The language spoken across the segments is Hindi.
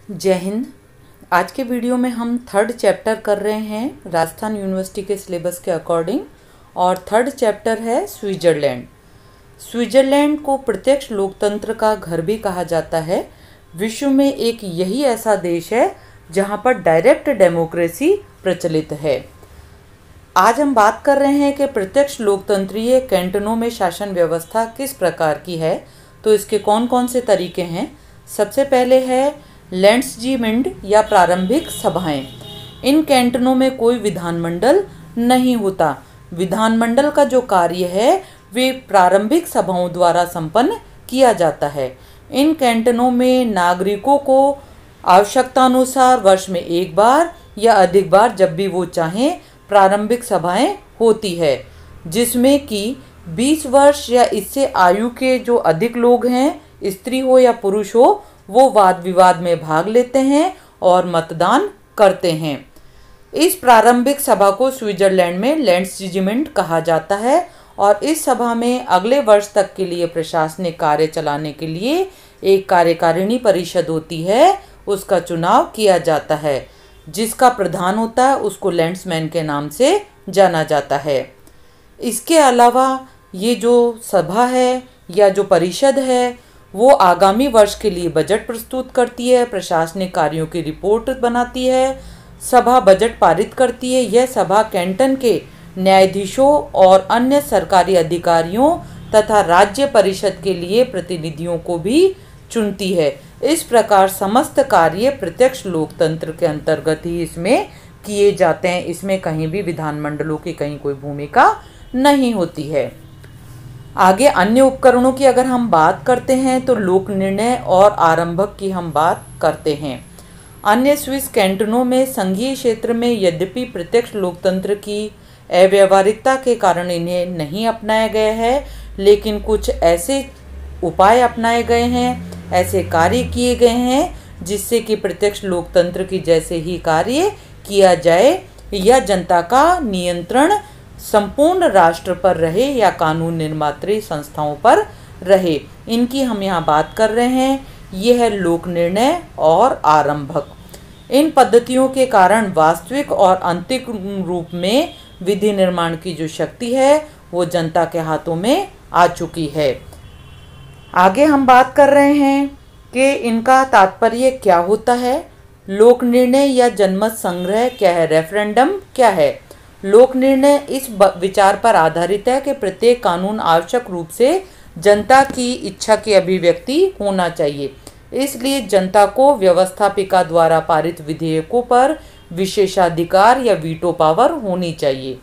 जय हिंद। आज के वीडियो में हम थर्ड चैप्टर कर रहे हैं राजस्थान यूनिवर्सिटी के सिलेबस के अकॉर्डिंग, और थर्ड चैप्टर है स्विट्ज़रलैंड। स्विट्ज़रलैंड को प्रत्यक्ष लोकतंत्र का घर भी कहा जाता है। विश्व में एक यही ऐसा देश है जहां पर डायरेक्ट डेमोक्रेसी प्रचलित है। आज हम बात कर रहे हैं कि प्रत्यक्ष लोकतंत्रीय कैंटनों में शासन व्यवस्था किस प्रकार की है, तो इसके कौन कौन से तरीके हैं। सबसे पहले है लैंड्सजीमेंट या प्रारंभिक सभाएं। इन कैंटनों में कोई विधानमंडल नहीं होता। विधानमंडल का जो कार्य है वे प्रारंभिक सभाओं द्वारा संपन्न किया जाता है। इन कैंटनों में नागरिकों को आवश्यकतानुसार वर्ष में एक बार या अधिक बार जब भी वो चाहें प्रारंभिक सभाएं होती है, जिसमें कि 20 वर्ष या इससे आयु के जो अधिक लोग हैं, स्त्री हो या पुरुष हो, वो वाद विवाद में भाग लेते हैं और मतदान करते हैं। इस प्रारंभिक सभा को स्विट्जरलैंड में लैंड्सजीमेंट कहा जाता है, और इस सभा में अगले वर्ष तक के लिए प्रशासनिक कार्य चलाने के लिए एक कार्यकारिणी परिषद होती है, उसका चुनाव किया जाता है। जिसका प्रधान होता है उसको लैंड्समैन के नाम से जाना जाता है। इसके अलावा ये जो सभा है या जो परिषद है वो आगामी वर्ष के लिए बजट प्रस्तुत करती है, प्रशासनिक कार्यों की रिपोर्ट बनाती है, सभा बजट पारित करती है। यह सभा कैंटन के न्यायाधीशों और अन्य सरकारी अधिकारियों तथा राज्य परिषद के लिए प्रतिनिधियों को भी चुनती है। इस प्रकार समस्त कार्य प्रत्यक्ष लोकतंत्र के अंतर्गत ही इसमें किए जाते हैं। इसमें कहीं भी विधानमंडलों की कहीं कोई भूमिका नहीं होती है। आगे अन्य उपकरणों की अगर हम बात करते हैं तो लोक निर्णय और आरंभक की हम बात करते हैं। अन्य स्विस कैंटनों में संघीय क्षेत्र में यद्यपि प्रत्यक्ष लोकतंत्र की अव्यावहारिकता के कारण इन्हें नहीं अपनाया गया है, लेकिन कुछ ऐसे उपाय अपनाए गए हैं, ऐसे कार्य किए गए हैं जिससे कि प्रत्यक्ष लोकतंत्र की जैसे ही कार्य किया जाए या जनता का नियंत्रण संपूर्ण राष्ट्र पर रहे या कानून निर्मात्री संस्थाओं पर रहे। इनकी हम यहाँ बात कर रहे हैं। ये है लोक निर्णय और आरंभक। इन पद्धतियों के कारण वास्तविक और अंतिम रूप में विधि निर्माण की जो शक्ति है वो जनता के हाथों में आ चुकी है। आगे हम बात कर रहे हैं कि इनका तात्पर्य क्या होता है। लोक निर्णय या जनमत संग्रह क्या है, रेफरेंडम क्या है। लोक निर्णय इस विचार पर आधारित है कि प्रत्येक कानून आवश्यक रूप से जनता की इच्छा की अभिव्यक्ति होना चाहिए। इसलिए जनता को व्यवस्थापिका द्वारा पारित विधेयकों पर विशेषाधिकार या वीटो पावर होनी चाहिए।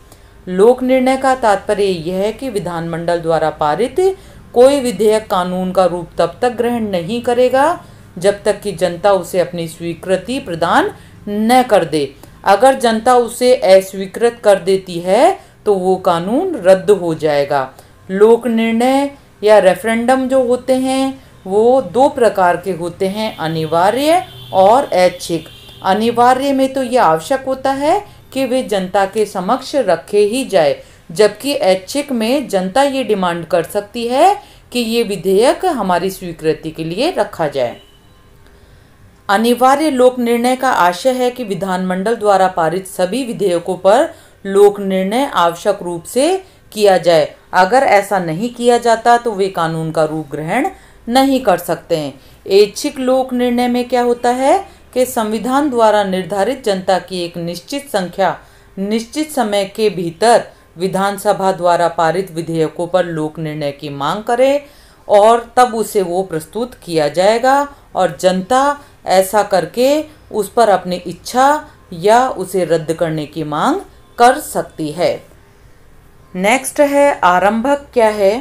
लोक निर्णय का तात्पर्य यह है कि विधानमंडल द्वारा पारित कोई विधेयक कानून का रूप तब तक ग्रहण नहीं करेगा जब तक कि जनता उसे अपनी स्वीकृति प्रदान न कर दे। अगर जनता उसे अस्वीकृत कर देती है तो वो कानून रद्द हो जाएगा। लोक निर्णय या रेफरेंडम जो होते हैं वो दो प्रकार के होते हैं, अनिवार्य और ऐच्छिक। अनिवार्य में तो ये आवश्यक होता है कि वे जनता के समक्ष रखे ही जाए, जबकि ऐच्छिक में जनता ये डिमांड कर सकती है कि ये विधेयक हमारी स्वीकृति के लिए रखा जाए। अनिवार्य लोक निर्णय का आशय है कि विधानमंडल द्वारा पारित सभी विधेयकों पर लोक निर्णय आवश्यक रूप से किया जाए। अगर ऐसा नहीं किया जाता तो वे कानून का रूप ग्रहण नहीं कर सकते हैं। ऐच्छिक लोक निर्णय में क्या होता है कि संविधान द्वारा निर्धारित जनता की एक निश्चित संख्या निश्चित समय के भीतर विधानसभा द्वारा पारित विधेयकों पर लोक निर्णय की मांग करे और तब उसे वो प्रस्तुत किया जाएगा, और जनता ऐसा करके उस पर अपनी इच्छा या उसे रद्द करने की मांग कर सकती है। नेक्स्ट है आरंभक क्या है।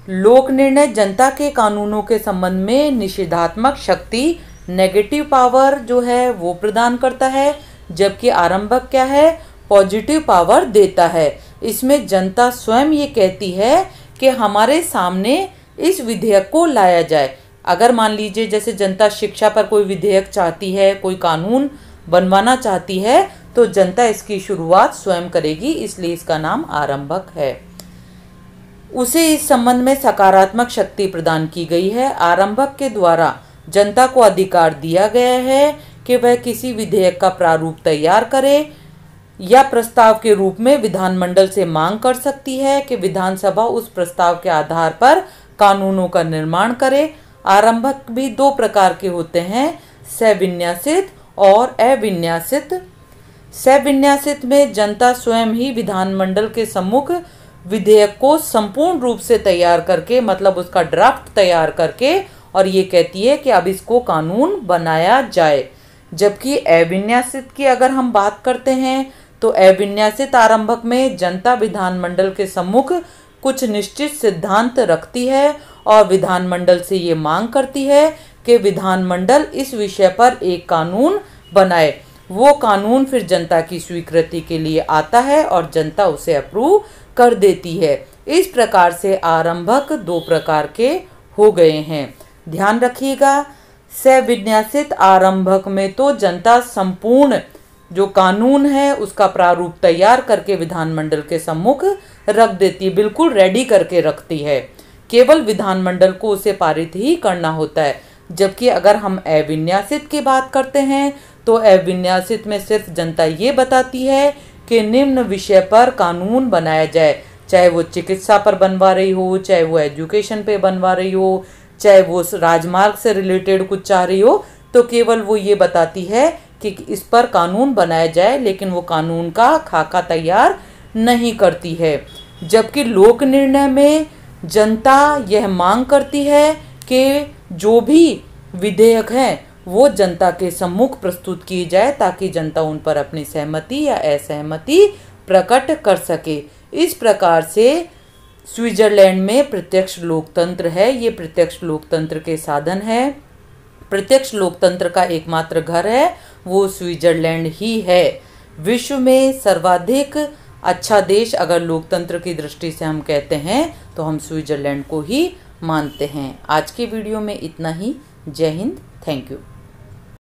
लोक निर्णय जनता के कानूनों के संबंध में निषेधात्मक शक्ति, नेगेटिव पावर जो है वो प्रदान करता है, जबकि आरंभक क्या है, पॉजिटिव पावर देता है। इसमें जनता स्वयं ये कहती है कि हमारे सामने इस विधेयक को लाया जाए। अगर मान लीजिए जैसे जनता शिक्षा पर कोई विधेयक चाहती है, कोई कानून बनवाना चाहती है, तो जनता इसकी शुरुआत स्वयं करेगी, इसलिए इसका नाम आरंभक है। उसे इस संबंध में सकारात्मक शक्ति प्रदान की गई है। आरंभक के द्वारा जनता को अधिकार दिया गया है कि वह किसी विधेयक का प्रारूप तैयार करे या प्रस्ताव के रूप में विधानमंडल से मांग कर सकती है कि विधानसभा उस प्रस्ताव के आधार पर कानूनों का निर्माण करे। आरंभक भी दो प्रकार के होते हैं, सविन्यासित और अविन्यासित। सविन्यासित में जनता स्वयं ही विधानमंडल के सम्मुख विधेयक को संपूर्ण रूप से तैयार करके, मतलब उसका ड्राफ्ट तैयार करके, और ये कहती है कि अब इसको कानून बनाया जाए। जबकि अविन्यासित की अगर हम बात करते हैं तो अविन्यासित आरंभक में जनता विधानमंडल के सम्मुख कुछ निश्चित सिद्धांत रखती है और विधानमंडल से ये मांग करती है कि विधानमंडल इस विषय पर एक कानून बनाए। वो कानून फिर जनता की स्वीकृति के लिए आता है और जनता उसे अप्रूव कर देती है। इस प्रकार से आरंभक दो प्रकार के हो गए हैं। ध्यान रखिएगा, सविन्यासित आरंभक में तो जनता संपूर्ण जो कानून है उसका प्रारूप तैयार करके विधानमंडल के सम्मुख रख देती है, बिल्कुल रेडी करके रखती है, केवल विधानमंडल को उसे पारित ही करना होता है। जबकि अगर हम अविन्यासित की बात करते हैं तो अविन्यासित में सिर्फ जनता ये बताती है कि निम्न विषय पर कानून बनाया जाए, चाहे वो चिकित्सा पर बनवा रही हो, चाहे वो एजुकेशन पे बनवा रही हो, चाहे वो राजमार्ग से रिलेटेड कुछ चाह रही हो, तो केवल वो ये बताती है कि इस पर कानून बनाया जाए, लेकिन वो कानून का खाका तैयार नहीं करती है। जबकि लोक निर्णय में जनता यह मांग करती है कि जो भी विधेयक हैं वो जनता के सम्मुख प्रस्तुत किए जाए ताकि जनता उन पर अपनी सहमति या असहमति प्रकट कर सके। इस प्रकार से स्विट्जरलैंड में प्रत्यक्ष लोकतंत्र है। ये प्रत्यक्ष लोकतंत्र के साधन है। प्रत्यक्ष लोकतंत्र का एकमात्र घर है वो स्विट्जरलैंड ही है। विश्व में सर्वाधिक अच्छा देश अगर लोकतंत्र की दृष्टि से हम कहते हैं तो हम स्विट्जरलैंड को ही मानते हैं। आज के वीडियो में इतना ही। जय हिंद, थैंक यू।